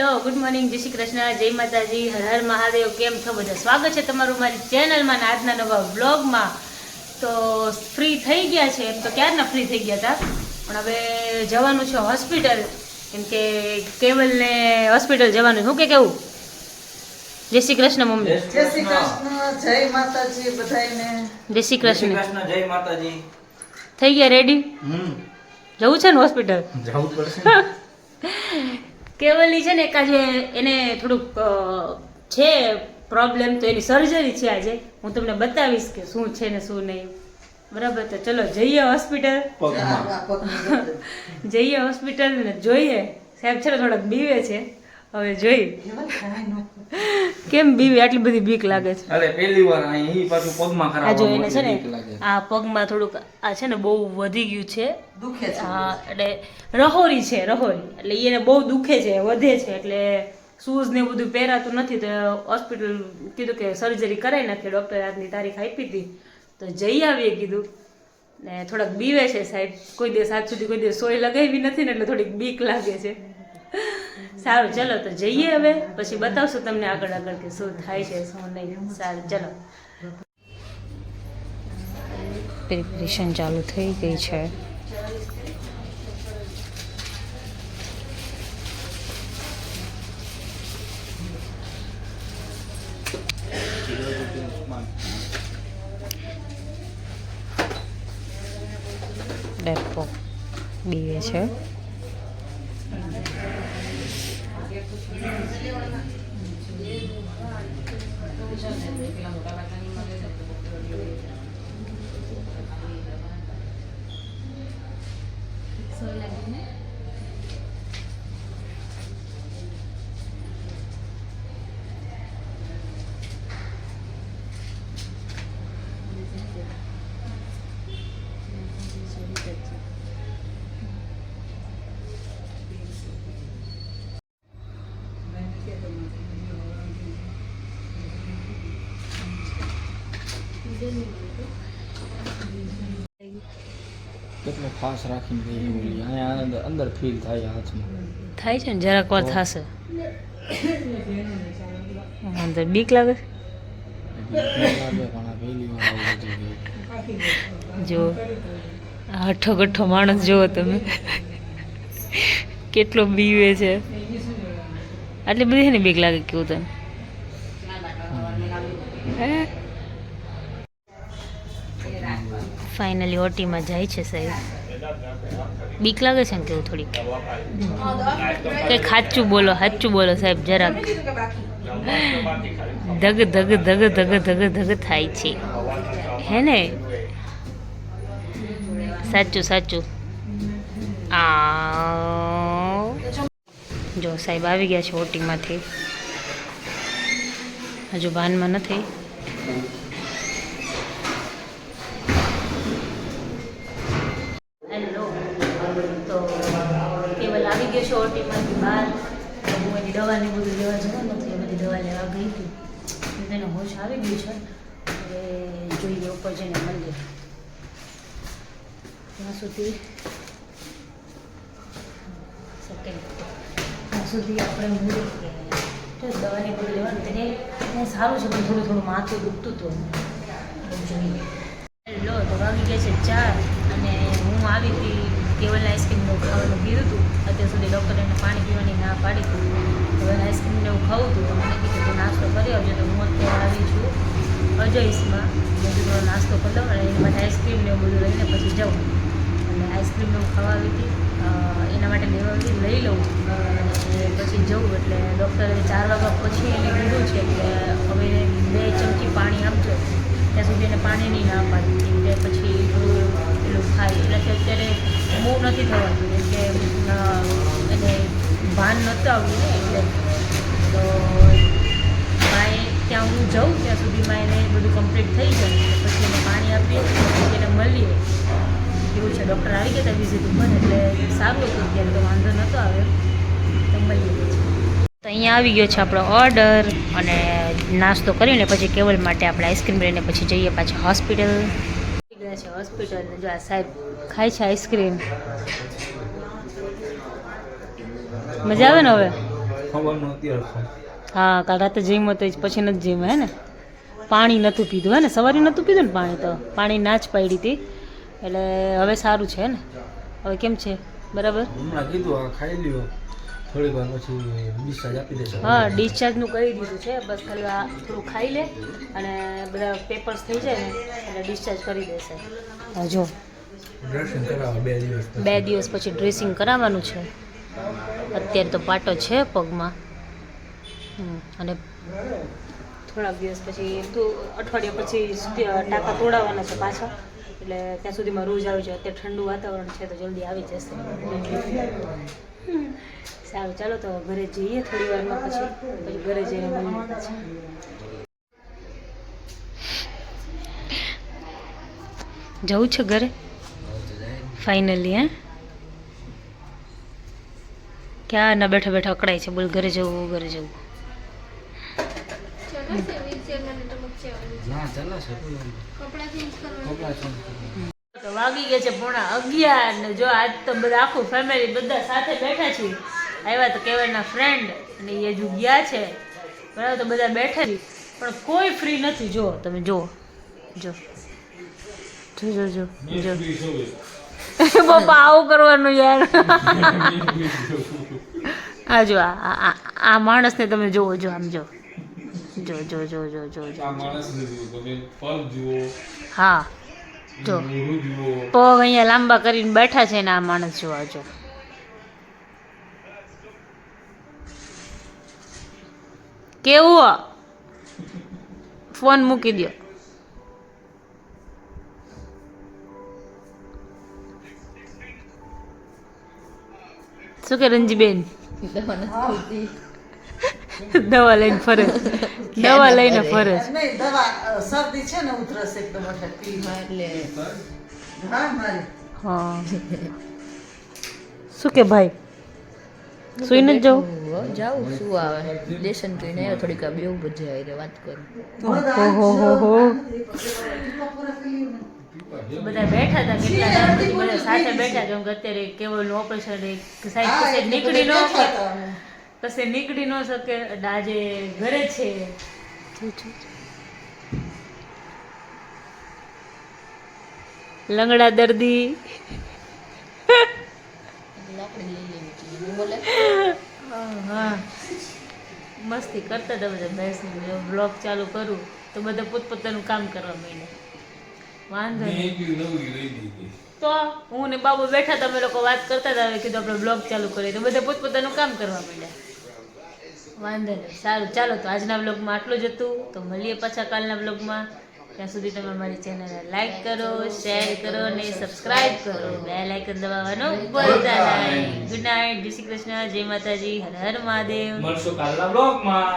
Hello, good morning, જય શ્રી કૃષ્ણ, જય માતાજી, હર હર મહાદેવ. કેમ છો બધા? સ્વાગત છે તમારું મારી ચેનલમાં ને આજના નવા વ્લોગમાં. તો ફ્રી થઈ ગયા છે, એમ તો ક્યારના ફ્રી થઈ ગયા હતા, પણ હવે જવાનું છે હોસ્પિટલ, કેમ કે કેવલને હોસ્પિટલ જવાનું. શું કેવું? જય શ્રી કૃષ્ણ મમ્મી. જય શ્રી કૃષ્ણ, જય માતાજી બધાયને. જય શ્રી કૃષ્ણ, જય માતાજી. થઈ ગયા રેડી? જવું છે ને હોસ્પિટલ? જવું પડશે. કેવલી છે ને આજે એને થોડુંક છે પ્રોબ્લેમ, તો એની સર્જરી છે આજે. હું તમને બતાવીશ કે શું છે ને શું નહીં. બરાબર, તો ચલો જઈએ હોસ્પિટલ. જઈએ હોસ્પિટલ ને જોઈએ. સાહેબ છે ને થોડાક બીવે છે, હવે જોઈ કેમ બીવે, આટલી બધી બીક લાગે છે. અરે પહેલી વાર અહીં પાછું પગમાં ખરાબ. આ જો એને છે ને આ પગમાં થોડુંક આ છે ને બહુ વધી ગયું છે, દુખે છે. હા, એટલે રહોરી છે, રહોરી એટલે એને બહુ દુખે છે, વધે છે, એટલે શૂઝ ને બધું પહેરાતું નથી. તો હોસ્પિટલ કીધું કે સર્જરી કરાવી નાખીએ, ડૉક્ટરે આજની તારીખ આપી હતી, તો જઈ આવીએ કીધું. ને થોડાક બીવે છે સાહેબ, કોઈ દિવસ આજ સુધી કોઈ દિવસ સોય લગાવી નથી ને, એટલે થોડીક બીક લાગે છે. સારું, ચલો તો જઈએ હવે, પછી બતાવશું તમને આગળ આગળ કે શું થાય છે શું નહીં. સારું, ચલો. પ્રિપરેશન ચાલુ થઈ ગઈ છે. ડેપો બીવે છે. કેટલો ખાસ રાખીને ગઈ ઓલી અહીંયા અંદર ફીલ થાય હાથમાં. થાય છે ને, જરાક વાર થશે. અંદર બીક લાગે છે. જો હઠો ગઠ્ઠો માણસ જુઓ તમે, કેટલો બીવે છે. આટલી બધી છે ને બીક લાગે કેવું તને? ફાઇનલી ઓટીમાં જાય છે સાહેબ. બીક લાગે છે ને કેવું થોડીક? કંઈક સાચું બોલો, સાચું બોલો સાહેબ, જરાક. ધગ ધગ ધગ ધગ ધગ ધગ થાય છે, હે ને? સાચું સાચું. આ જો સાહેબ આવી ગયા છે ઓટીમાંથી, હજુ ભાનમાં નથી. હેલો, તો કેવલ આવી ગયો છે ઓટીમાંથી બહાર. હું એની દવાની બધું લેવા જવાનું નથી, એ બધી દવા લેવા ગઈ હતી, તેને હોશ આવી ગયું છે. હવે જોઈએ ઉપર જઈને મળીએ. ત્યાં સુધી આપણે મૂડી દવાની બધું લેવાનું, તેને સારું છે, પણ થોડું થોડું માથું દુખતું હતું. જોઈએ. હેલો, તો વાગી ગયા છે 4 અને હું આવી હતી. કેવલને આઈસ્ક્રીમનું ખાવાનું કીધું હતું. અત્યાર સુધી ડૉક્ટરે એને પાણી પીવાની ના પાડી હતી. હવે આઈસ્ક્રીમને એવું ખાવું હતું, તો મને કીધું કે નાસ્તો કરી આવજો. તો હું અત્યારે આવી છું અજયસમાં. મેં થોડો નાસ્તો કરી દઉં અને એના માટે આઈસ્ક્રીમને એવું બધું લઈને પછી જાઉં. અને આઈસ્ક્રીમને હું ખાવા આવી હતી, એના માટે લેવા આવી લઈ લઉં અને પછી જવું. એટલે ડૉક્ટરે 4 વાગ્યા પછી એને કીધું છે કે હવે 2 ચમચી પાણી આપજો. ત્યાં સુધી એને પાણીની ના પાડી, એટલે પછી થોડું પેલું ખાય. એટલે અત્યારે બહુ નથી થવાતું, કેમ કે એને ભાન નહોતું આવ્યું ને, એટલે તો માએ ત્યાં હું જાઉં ત્યાં સુધીમાં એને બધું કમ્પ્લીટ થઈ જાય. પછી એને પાણી આપીએ, પછી એને મળીએ. એવું છે, ડૉક્ટર આવી ગયા હતા વિઝિટ ઉપર, એટલે સારું હતું. અત્યારે તો વાંધો નહોતો આવ્યો, તો મળીએ પછી. તો અહીંયા આવી ગયો છે આપણો ઓર્ડર, અને નાસ્તો કરીને પછી કેવલ માટે આપણે આઈસ્ક્રીમ લઈને પછી જઈએ પાછા હોસ્પિટલ. ગયા છે હોસ્પિટલ. જો આ સાહેબ ખાય છે આઈસ્ક્રીમ. મજા આવે ને હવે? ખબર નહોતી હરખું. હા કાલ રાતે જમ્યો તો પછી નથી જમ્યો હે ને પાણી નહોતું પીધું હે ને સવારે નહોતું પીધું ને પાણી તો પાણી ના જ પાડી હતી એટલે હવે સારું છે ને હવે કેમ છે બરાબર હમણાં કીધું આ ખાઈ લ્યો થોડીક વાર પછી ડિસ્ચાર્જ આપી દેશે. હા ડિસ્ચાર્જનું કરી દીધું છે બસ ખાલી આ થોડું ખાઈ લે અને બધા પેપર્સ થઈ જાય ને એટલે ડિસ્ચાર્જ કરી દેશે. હા જો ડ્રેસિંગ કરાવવા 2 દિવસ પછી. 2 દિવસ પછી ડ્રેસિંગ કરાવવાનું છે. અત્યારે તો પાટો છે પગમાં અને થોડાક દિવસ પછી તો અઠવાડિયા પછી ટાંકા તોડાવવાના છે પાછા એટલે ત્યાં સુધીમાં રોજ આવી જાય. અત્યારે ઠંડુ વાતાવરણ છે તો જલ્દી આવી જશે. સારું ચાલો તો ઘરે જઈએ થોડી વારમાં પછી ઘરે જઈને મળીએ પાછા. જવું છે ઘરે ફાઇનલી હે ક્યાં ના બેઠા બેઠા અકળાય છે બોલ ઘરે જવું ઘરે જવું. ના ચાલશે કપડા ચેન્જ તો વાગી ગયા છે 11:30 ને જો આજ તો બધા આખું ફેમિલી બધા સાથે બેઠા છીએ. આવ્યા તો કેવડના ફ્રેન્ડ અને એ હજુ ગયા છે બરાબર તો બધા બેઠા છીએ પણ કોઈ ફ્રી નથી. જો તમે જો જો જો જો જો પપ્પા આવું કરવાનું યાર. આ જો આ માણસને તમે જોવો જો આમ જો જો જો જો જો જો હા જો પગ અહીંયા લાંબા કરીને બેઠા છે ને આ માણસ જોવા જો કેવું ફોન મૂકી દો. શું કે રંજીબેન દવા લઈને ફરે દવા લઈને ફરે નહીં દવા શરદી છે ને ઉધરસ એકદમ એટલે પીવા એટલે હા મારી હા શું કે ભાઈ સુઈને જ જાઉં જાઉં શું આવે લેશન કરીને આવ્યો થોડીક આ બેઉ બધી આવી વાત કરું. ઓહો બધા બેઠા હતા કેટલા ટાઈમ બધા સાથે બેઠા કેમ કે અત્યારે કેવળનું ઓપરેશન સાહેબ કશે નીકળી ન શકે કશે નીકળી ન શકે એટલે આજે ઘરે છે. લંગડા દર્દી હા મસ્તી કરતા હતા બધા બેસીને બ્લોગ ચાલુ કરું તો બધા પોતપોતાનું કામ કરવા માંડ્યા. વાંધો નહીં તો હું ને બાબુ બેઠા હતા અમે લોકો વાત કરતા હતા કીધું આપણે બ્લોગ ચાલુ કરીએ તો બધા પોતપોતાનું કામ કરવા માંડ્યા. વાંધો નહીં સારું ચાલો તો આજના બ્લોગમાં આટલું જ હતું તો મળીએ પાછા કાલના બ્લોગમાં. ત્યાં સુધી તમે મારી ચેનલને લાઈક કરો શેર કરો અને સબસ્ક્રાઈબ કરો બેલ આઇકન દબાવવાનું ભૂલતા નહીં. ગુડ નાઇટ જય શ્રી કૃષ્ણ જય માતાજી હર હર મહાદેવ. મળશું કાલના બ્લોગમાં.